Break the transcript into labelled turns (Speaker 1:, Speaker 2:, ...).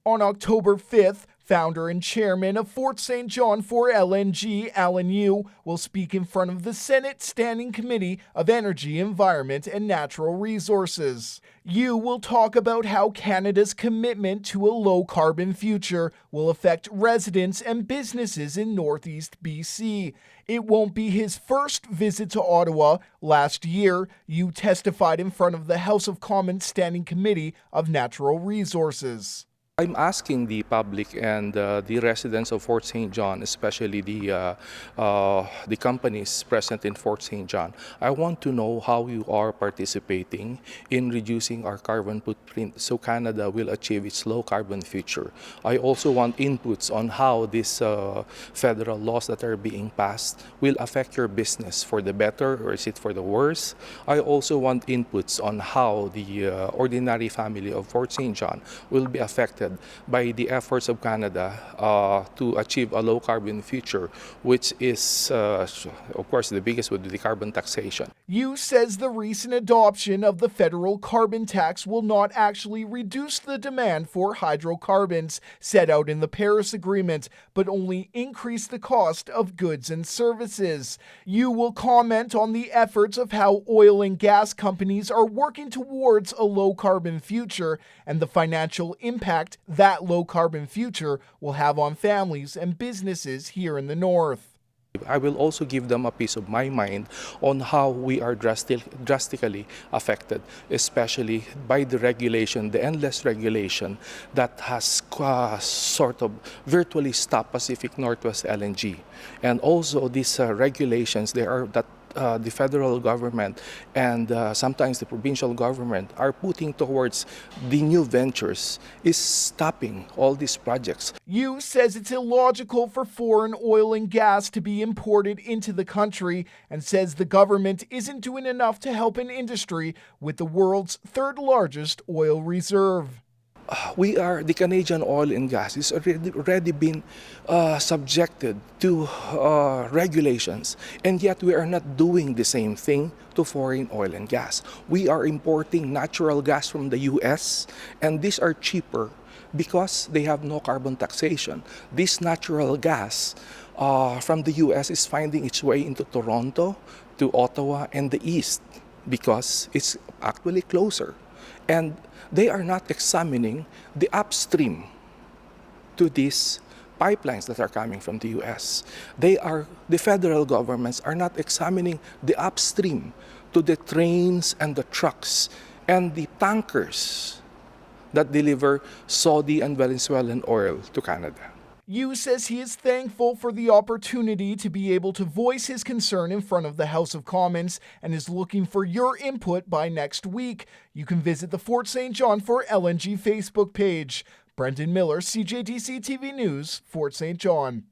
Speaker 1: On October 5th, founder and chairman of Fort St. John for LNG, Alan Yu, will speak in front of the Senate Standing Committee of Energy, Environment, and Natural Resources. Yu will talk about how Canada's commitment to a low-carbon future will affect residents and businesses in Northeast BC. It won't be his first visit to Ottawa. Last year, Yu testified in front of the House of Commons Standing Committee of Natural Resources.
Speaker 2: I'm asking the public and the residents of Fort St. John, especially the companies present in Fort St. John, I want to know how you are participating in reducing our carbon footprint so Canada will achieve its low carbon future. I also want inputs on how these federal laws that are being passed will affect your business for the better or is it for the worse. I also want inputs on how the ordinary family of Fort St. John will be affected by the efforts of Canada to achieve a low-carbon future, which is, of course, the biggest would be the carbon taxation.
Speaker 1: Yu says the recent adoption of the federal carbon tax will not actually reduce the demand for hydrocarbons set out in the Paris Agreement, but only increase the cost of goods and services. Yu will comment on the efforts of how oil and gas companies are working towards a low-carbon future and the financial impact that low-carbon future will have on families and businesses here in the North.
Speaker 2: I will also give them a piece of my mind on how we are drastically affected, especially by the regulation, the endless regulation that has sort of virtually stopped Pacific Northwest LNG. And also these regulations, the federal government and sometimes the provincial government are putting towards the new ventures is stopping all these projects.
Speaker 1: Yu says it's illogical for foreign oil and gas to be imported into the country and says the government isn't doing enough to help an industry with the world's third largest oil reserve.
Speaker 2: The Canadian oil and gas is already been subjected to regulations, and yet we are not doing the same thing to foreign oil and gas. We are importing natural gas from the US, and these are cheaper because they have no carbon taxation. This natural gas from the US is finding its way into Toronto, to Ottawa, and the East because it's actually closer. And they are not examining the upstream to these pipelines that are coming from the US. The federal governments are not examining the upstream to the trains and the trucks and the tankers that deliver Saudi and Venezuelan oil to Canada.
Speaker 1: Yu says he is thankful for the opportunity to be able to voice his concern in front of the House of Commons and is looking for your input by next week. You can visit the Fort St. John for LNG Facebook page. Brendan Miller, CJDC-TV News, Fort St. John.